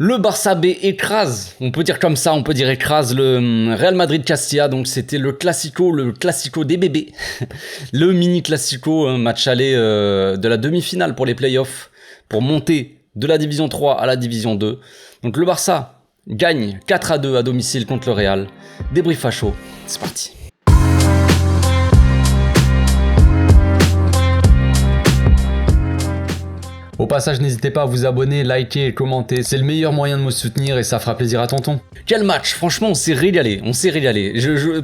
Le Barça B écrase, on peut dire comme ça, on peut dire écrase le Real Madrid Castilla, donc c'était le classico des bébés, le mini classico, match aller de la demi-finale pour les playoffs, pour monter de la division 3 à la division 2. Donc le Barça gagne 4-2 à domicile contre le Real. Débrief à chaud, c'est parti. Au passage, n'hésitez pas à vous abonner, liker et commenter, c'est le meilleur moyen de me soutenir et ça fera plaisir à tonton. Quel match, franchement on s'est régalé.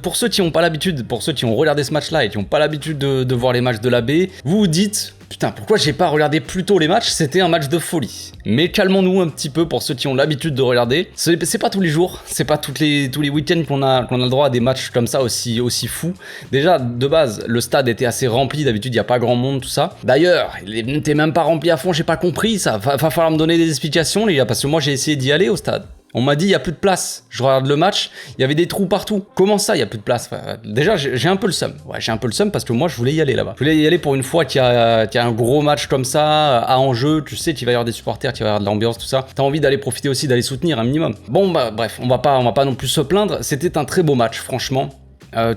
Pour ceux qui n'ont pas l'habitude, pour ceux qui ont regardé ce match là et qui n'ont pas l'habitude de voir les matchs de la B, vous vous dites... Putain, pourquoi j'ai pas regardé plus tôt les matchs? C'était un match de folie. Mais calmons-nous un petit peu pour ceux qui ont l'habitude de regarder. C'est pas tous les jours, c'est pas tous les week-ends qu'on a le droit à des matchs comme ça aussi fous. Déjà, de base, le stade était assez rempli, d'habitude il y a pas grand monde, tout ça. D'ailleurs, il n'était même pas rempli à fond, j'ai pas compris ça. Va falloir me donner des explications les gars, parce que moi j'ai essayé d'y aller au stade. On m'a dit il y a plus de place. Je regarde le match, il y avait des trous partout. Comment ça, il y a plus de place? Déjà, j'ai un peu le seum. Ouais, j'ai un peu le seum parce que moi, je voulais y aller là-bas. Je voulais y aller pour une fois qu'il y a un gros match comme ça, à enjeu. Tu sais qu'il va y avoir des supporters, qu'il va y avoir de l'ambiance, tout ça. T'as envie d'aller profiter aussi, d'aller soutenir un minimum. Bon, bah bref, on va pas non plus se plaindre. C'était un très beau match, franchement.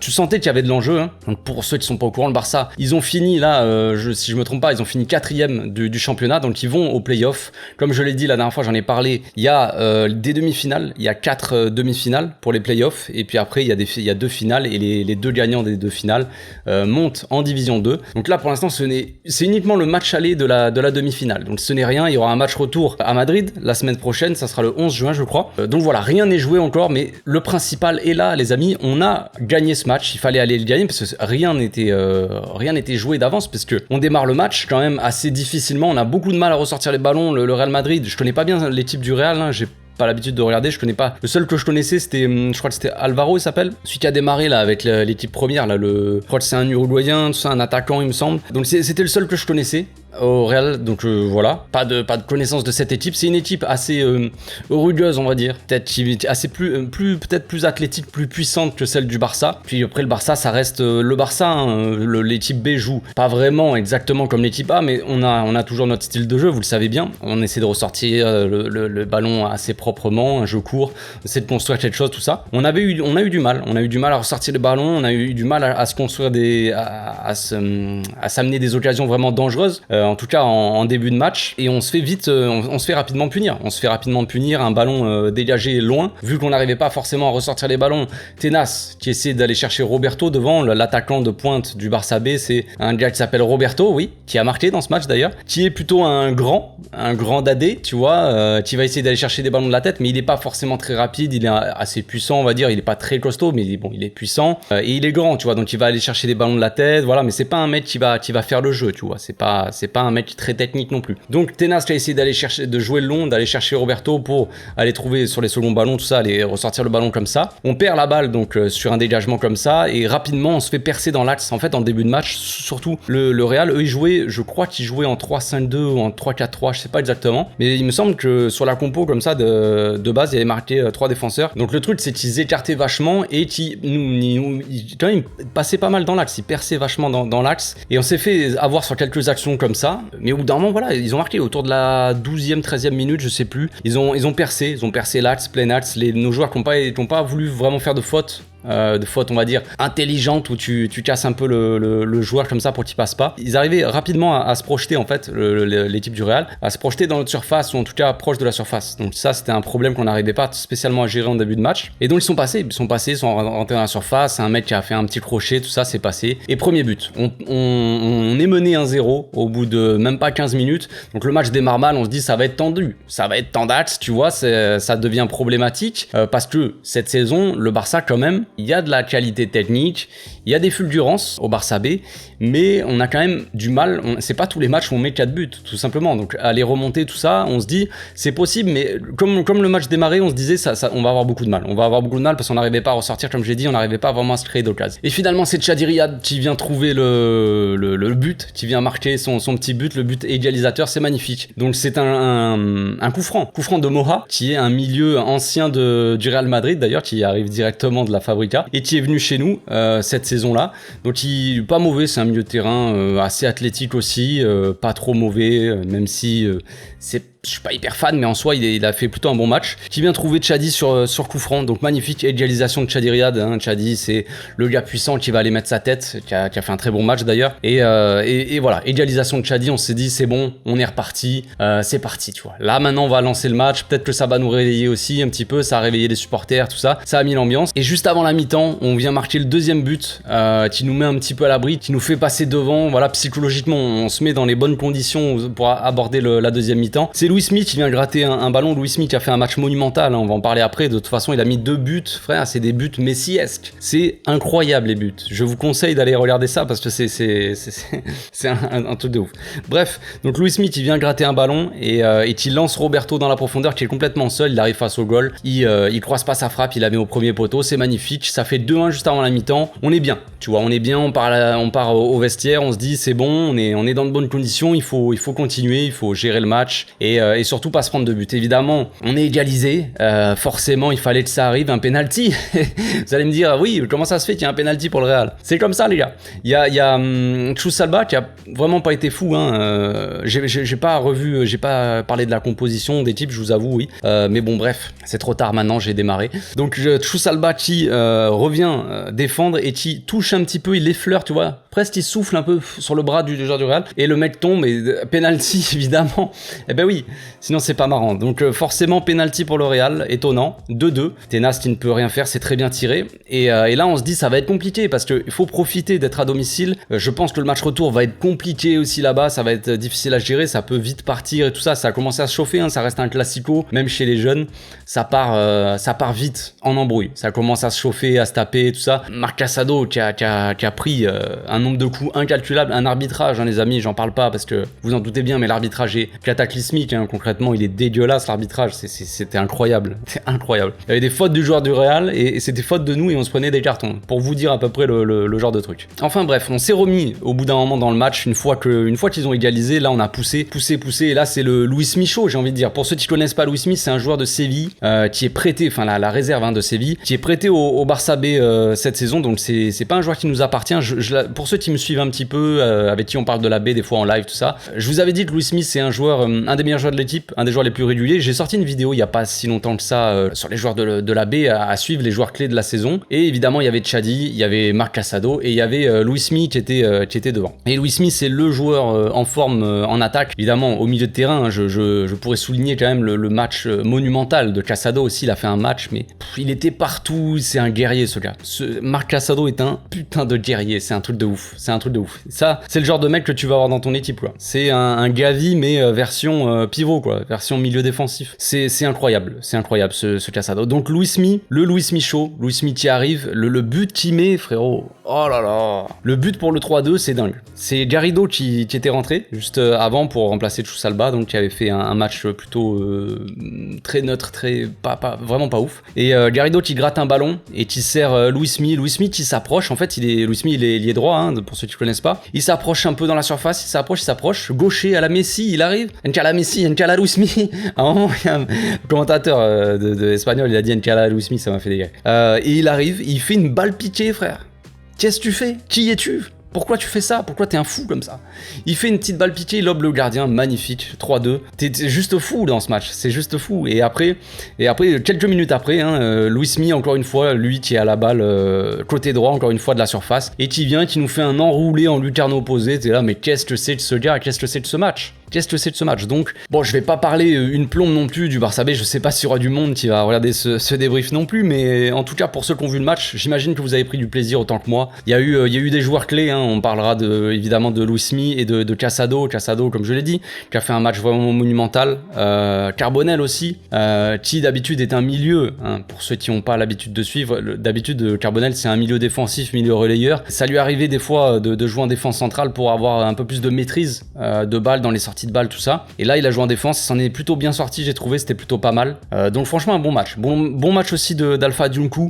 Tu sentais qu'il y avait de l'enjeu, hein. Donc pour ceux qui sont pas au courant, le Barça, ils ont fini là, si je me trompe pas, ils ont fini 4e du championnat, donc ils vont au play-off. Comme je l'ai dit la dernière fois, j'en ai parlé, il y a des demi-finales, il y a 4 demi-finales pour les play-offs, et puis après il y a 2 finales, et les 2 gagnants des 2 finales montent en division 2. Donc là pour l'instant c'est uniquement le match aller de la demi-finale, donc ce n'est rien, il y aura un match retour à Madrid la semaine prochaine, ça sera le 11 juin je crois. Donc voilà, rien n'est joué encore, mais le principal est là les amis, on a gagné ce match, il fallait aller le gagner parce que rien n'était joué d'avance, parce que on démarre le match quand même assez difficilement, on a beaucoup de mal à ressortir les ballons. Le Real Madrid, je connais pas bien l'équipe du Real, hein, j'ai pas l'habitude de regarder, je connais pas. Le seul que je connaissais c'était, je crois que c'était Alvaro il s'appelle, celui qui a démarré là avec l'équipe première là, je crois que c'est un Uruguayen, tout ça, un attaquant il me semble. Donc c'était le seul que je connaissais au Real, donc voilà, pas de connaissance de cette équipe. C'est une équipe assez rugueuse on va dire, peut-être assez peut-être plus athlétique, plus puissante que celle du Barça. Puis après le Barça ça reste le Barça, hein, l'équipe B joue pas vraiment exactement comme l'équipe A, mais on a toujours notre style de jeu, vous le savez bien. On essaie de ressortir le ballon assez proprement, un jeu court, on essaie de construire quelque chose, tout ça. On a eu du mal à ressortir les ballons, on a eu du mal à se construire à s'amener des occasions vraiment dangereuses. En tout cas en début de match, et on se fait rapidement punir, un ballon dégagé loin, vu qu'on n'arrivait pas forcément à ressortir les ballons. Tenas qui essaie d'aller chercher Roberto devant, l'attaquant de pointe du Barça B, c'est un gars qui s'appelle Roberto, oui, qui a marqué dans ce match d'ailleurs, qui est plutôt un grand dadé, tu vois, qui va essayer d'aller chercher des ballons de la tête, mais il est pas forcément très rapide, il est assez puissant on va dire, il est pas très costaud, mais bon, il est puissant, et il est grand, tu vois, donc il va aller chercher des ballons de la tête, voilà, mais c'est pas un mec qui va faire le jeu, tu vois, c'est pas un mec très technique non plus. Donc Tenas qui a essayé de jouer le long, d'aller chercher Roberto pour aller trouver sur les seconds ballons, tout ça, aller ressortir le ballon comme ça. On perd la balle donc sur un dégagement comme ça, et rapidement on se fait percer dans l'axe. En fait en début de match, surtout le Real, eux ils jouaient, je crois qu'ils jouaient en 3-5-2 ou en 3-4-3, je sais pas exactement, mais il me semble que sur la compo comme ça de base il y avait marqué 3 défenseurs. Donc le truc c'est qu'ils écartaient vachement et quand même, ils passaient pas mal dans l'axe, ils perçaient vachement dans l'axe, et on s'est fait avoir sur quelques actions comme ça. Mais au bout d'un moment, voilà, ils ont marqué autour de la 12e, 13e minute, je sais plus. Ils ont percé l'axe, plein axe. Nos joueurs qui n'ont pas voulu vraiment faire de faute. On va dire intelligente, où tu casses un peu le joueur comme ça pour qu'il passe pas. Ils arrivaient rapidement à se projeter en fait, l'équipe du Real, à se projeter dans notre surface, ou en tout cas proche de la surface. Donc ça c'était un problème qu'on n'arrivait pas spécialement à gérer en début de match, et donc ils sont rentrés dans la surface, un mec qui a fait un petit crochet, tout ça c'est passé, et premier but. On est mené 1-0 au bout de même pas 15 minutes, donc le match démarre mal, on se dit ça va être tendu, ça va être tendax, tu vois, ça devient problématique, parce que cette saison le Barça quand même, il y a de la qualité technique, il y a des fulgurances au Barça B, mais on a quand même du mal, c'est pas tous les matchs où on met 4 buts, tout simplement. Donc à les remonter, tout ça, on se dit, c'est possible, mais comme le match démarrait, on se disait, on va avoir beaucoup de mal. On va avoir beaucoup de mal parce qu'on n'arrivait pas à ressortir, comme j'ai dit, on n'arrivait pas vraiment à se créer d'occasion. Et finalement, c'est Chadi Riyad qui vient trouver le but, qui vient marquer son petit but, le but égalisateur, c'est magnifique. Donc c'est un coup franc de Moha, qui est un milieu ancien du Real Madrid, d'ailleurs, qui arrive directement de la Fabrica, et qui est venu chez nous cette saison-là. Donc il pas mauvais, c'est un milieu de terrain assez athlétique aussi, pas trop mauvais, même si je suis pas hyper fan, mais en soi, il a fait plutôt un bon match. Qui vient trouver Tchadi sur coup franc, donc magnifique égalisation de Tchadi Riyad. Hein. Tchadi, c'est le gars puissant qui va aller mettre sa tête, qui a fait un très bon match d'ailleurs. Et voilà, égalisation de Tchadi, on s'est dit c'est bon, on est reparti, c'est parti, tu vois. Là maintenant, on va lancer le match. Peut-être que ça va nous réveiller aussi un petit peu, ça a réveillé les supporters, tout ça. Ça a mis l'ambiance. Et juste avant la mi-temps, on vient marquer le deuxième but, qui nous met un petit peu à l'abri, qui nous fait passer devant. Voilà, psychologiquement, on se met dans les bonnes conditions pour aborder la deuxième mi-temps. C'est Louis Smith qui vient gratter un ballon. Louis Smith qui a fait un match monumental, hein, on va en parler après. De toute façon, il a mis 2 buts, frère, c'est des buts messiesques. C'est incroyable les buts. Je vous conseille d'aller regarder ça parce que c'est un truc de ouf. Bref, donc Louis Smith il vient gratter un ballon et il lance Roberto dans la profondeur qui est complètement seul. Il arrive face au goal, il croise pas sa frappe, il la met au premier poteau, c'est magnifique. Ça fait 2-1 juste avant la mi-temps. On est bien, tu vois, on est bien. On part au vestiaire, on se dit c'est bon, on est dans de bonnes conditions. Il faut continuer, il faut gérer le match et surtout pas se prendre de but. Évidemment, on est égalisé. Forcément, il fallait que ça arrive, un penalty. Vous allez me dire, oui, comment ça se fait qu'il y a un penalty pour le Real? C'est comme ça, les gars. Il y a Chousalba qui a vraiment pas été fou. Hein. J'ai pas parlé de la composition des types, je vous avoue, oui. Mais bon, bref, c'est trop tard maintenant, j'ai démarré. Donc, Chousalba qui revient défendre et qui touche un petit peu, il l'effleure, tu vois. Presque, il souffle un peu sur le bras du joueur du Real et le mec tombe et penalty, évidemment. Eh ben oui, sinon c'est pas marrant. Donc forcément penalty pour le Real, étonnant. 2-2. Tenas qui ne peut rien faire, c'est très bien tiré. Et là on se dit ça va être compliqué parce qu'il faut profiter d'être à domicile. Je pense que le match retour va être compliqué aussi là-bas, ça va être difficile à gérer, ça peut vite partir et tout ça. Ça a commencé à se chauffer, hein, ça reste un classico, même chez les jeunes. Ça part vite en embrouille. Ça commence à se chauffer, à se taper et tout ça. Marc Casado qui a pris un nombre de coups incalculable, un arbitrage, hein, les amis, j'en parle pas parce que vous en doutez bien, mais l'arbitrage est cataclysmique, hein, concrètement, il est dégueulasse l'arbitrage, c'était incroyable, c'est incroyable. Il y avait des fautes du joueur du Real et c'était fautes de nous et on se prenait des cartons, pour vous dire à peu près le genre de truc. Enfin bref, on s'est remis au bout d'un moment dans le match, une fois qu'ils ont égalisé, là on a poussé, et là c'est le Louis Smith show, j'ai envie de dire. Pour ceux qui connaissent pas Louis Smith, c'est un joueur de Séville qui est prêté, enfin la réserve hein, de Séville, qui est prêté au Barça B cette saison, donc c'est pas un joueur qui nous appartient. Pour ceux qui me suivent un petit peu, avec qui on parle de la B des fois en live, tout ça, je vous avais dit que Louis Smith c'est un joueur, un des meilleurs joueurs de l'équipe, un des joueurs les plus réguliers. J'ai sorti une vidéo il y a pas si longtemps que ça sur les joueurs de la B à suivre, les joueurs clés de la saison, et évidemment il y avait Tchadi, il y avait Marc Casado et il y avait Louis Smith qui était devant. Et Louis Smith c'est le joueur en forme en attaque, évidemment au milieu de terrain, hein, je pourrais souligner quand même le match monumental de Casado aussi. Il a fait un match mais il était partout, c'est un guerrier ce gars. Marc Casado est un putain de guerrier, c'est un truc de ouf, ça c'est le genre de mec que tu vas avoir dans ton équipe quoi. C'est un Gavi mais version pivot quoi, version milieu défensif. C'est incroyable ce Casado. Donc Louis Smith, le Louis Smith show, Louis Smith qui arrive, le but qu'il met frérot, oh là là, le but pour le 3-2 c'est dingue. C'est Garrido qui était rentré juste avant pour remplacer Chousalba, donc qui avait fait un match plutôt très neutre, vraiment pas ouf. Et Garrido qui gratte un ballon et qui sert Louis Smith qui s'approche, en fait Louis Smith il est droit hein, pour ceux qui connaissent pas. Il s'approche un peu dans la surface, il s'approche, gaucher à la Messi, il arrive, N'Cala Messi, N'Cala Louis Smith. À un moment, il y a un commentateur de espagnol, il a dit N'Cala Louis Smith, ça m'a fait des gars. Et il arrive, il fait une balle piquée, frère. Qu'est-ce que tu fais? Qui es-tu? Pourquoi tu fais ça? Pourquoi t'es un fou comme ça? Il fait une petite balle piquée, il lobe le gardien, magnifique, 3-2. T'es juste fou dans ce match, c'est juste fou. Et après, quelques minutes après, hein, Louis Smith, encore une fois, lui qui est à la balle côté droit, encore une fois de la surface, et qui vient, qui nous fait un enroulé en lucarne opposée. T'es là, mais qu'est-ce que c'est de ce gars? Qu'est-ce que c'est de ce match? Donc, bon, je vais pas parler une plombe non plus du Barça B, je sais pas s'il y aura du monde qui va regarder ce débrief non plus, mais en tout cas, pour ceux qui ont vu le match, j'imagine que vous avez pris du plaisir autant que moi. Il y a eu des joueurs clés, hein, on parlera évidemment de Louis Smith et de Casado, comme je l'ai dit, qui a fait un match vraiment monumental. Carbonel aussi, qui d'habitude est un milieu, hein, pour ceux qui n'ont pas l'habitude de suivre, d'habitude Carbonel c'est un milieu défensif, milieu relayeur. Ça lui arrivait des fois de jouer en défense centrale pour avoir un peu plus de maîtrise de balle dans les sorties de balle, tout ça. Et là, il a joué en défense, il s'en est plutôt bien sorti, j'ai trouvé, c'était plutôt pas mal. Donc franchement, un bon match. Bon match aussi d'Alpha Djunku,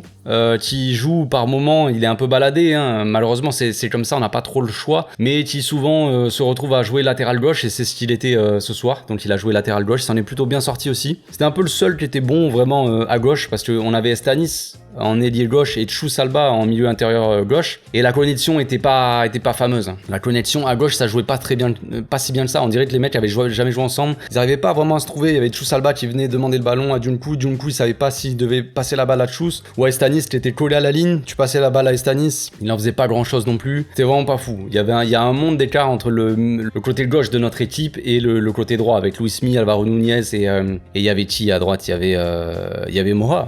qui joue par moment, il est un peu baladé, hein. Malheureusement, c'est comme ça, on n'a pas trop le choix, mais qui souvent se retrouve à jouer latéral gauche, et c'est ce qu'il était ce soir. Donc il a joué latéral gauche, il s'en est plutôt bien sorti aussi. C'était un peu le seul qui était bon vraiment à gauche, parce qu'on avait Estanis en ailier gauche et Chou Salba en milieu intérieur gauche. Et la connexion était pas fameuse. La connexion à gauche, ça jouait pas très bien, pas si bien que ça. On dirait que les mecs avaient jamais joué ensemble. Ils n'arrivaient pas vraiment à se trouver. Il y avait Chou Salba qui venait demander le ballon à Junku. Junku, il savait pas s'il devait passer la balle à Chou ou à Estanis qui était collé à la ligne. Tu passais la balle à Estanis, il n'en faisait pas grand chose non plus. C'était vraiment pas fou. Il y a un monde d'écart entre le côté gauche de notre équipe et le côté droit avec Luis Mi, Alvaro Nunez et il y avait qui à droite? Il y avait Moha.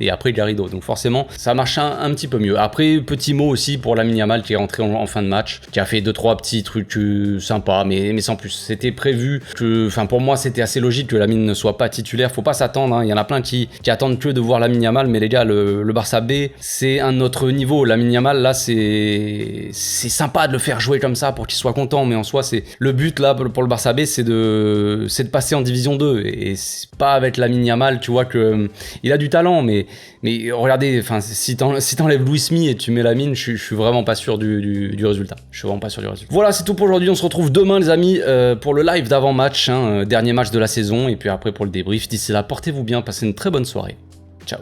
Et après Garrido, donc forcément ça marche un petit peu mieux. Après, petit mot aussi pour Lamine Yamal qui est rentré en fin de match, qui a fait 2-3 petits trucs sympas, mais sans plus. C'était prévu que, enfin pour moi c'était assez logique que Lamine ne soit pas titulaire, faut pas s'attendre, hein. Il y en a plein qui attendent que de voir Lamine Yamal, mais les gars, le Barça B c'est un autre niveau. Lamine Yamal là c'est sympa de le faire jouer comme ça pour qu'il soit content, mais en soi c'est le but là pour le Barça B, c'est de passer en division 2, et c'est pas avec Lamine Yamal, tu vois que il a du talent, mais regardez, enfin si t'enlèves Luis Mi et tu mets Lamine, je suis vraiment pas sûr du résultat. Voilà, c'est tout pour aujourd'hui. On se retrouve demain les amis pour le live d'avant-match, hein, dernier match de la saison, et puis après pour le débrief. D'ici là, portez-vous bien, passez une très bonne soirée. Ciao.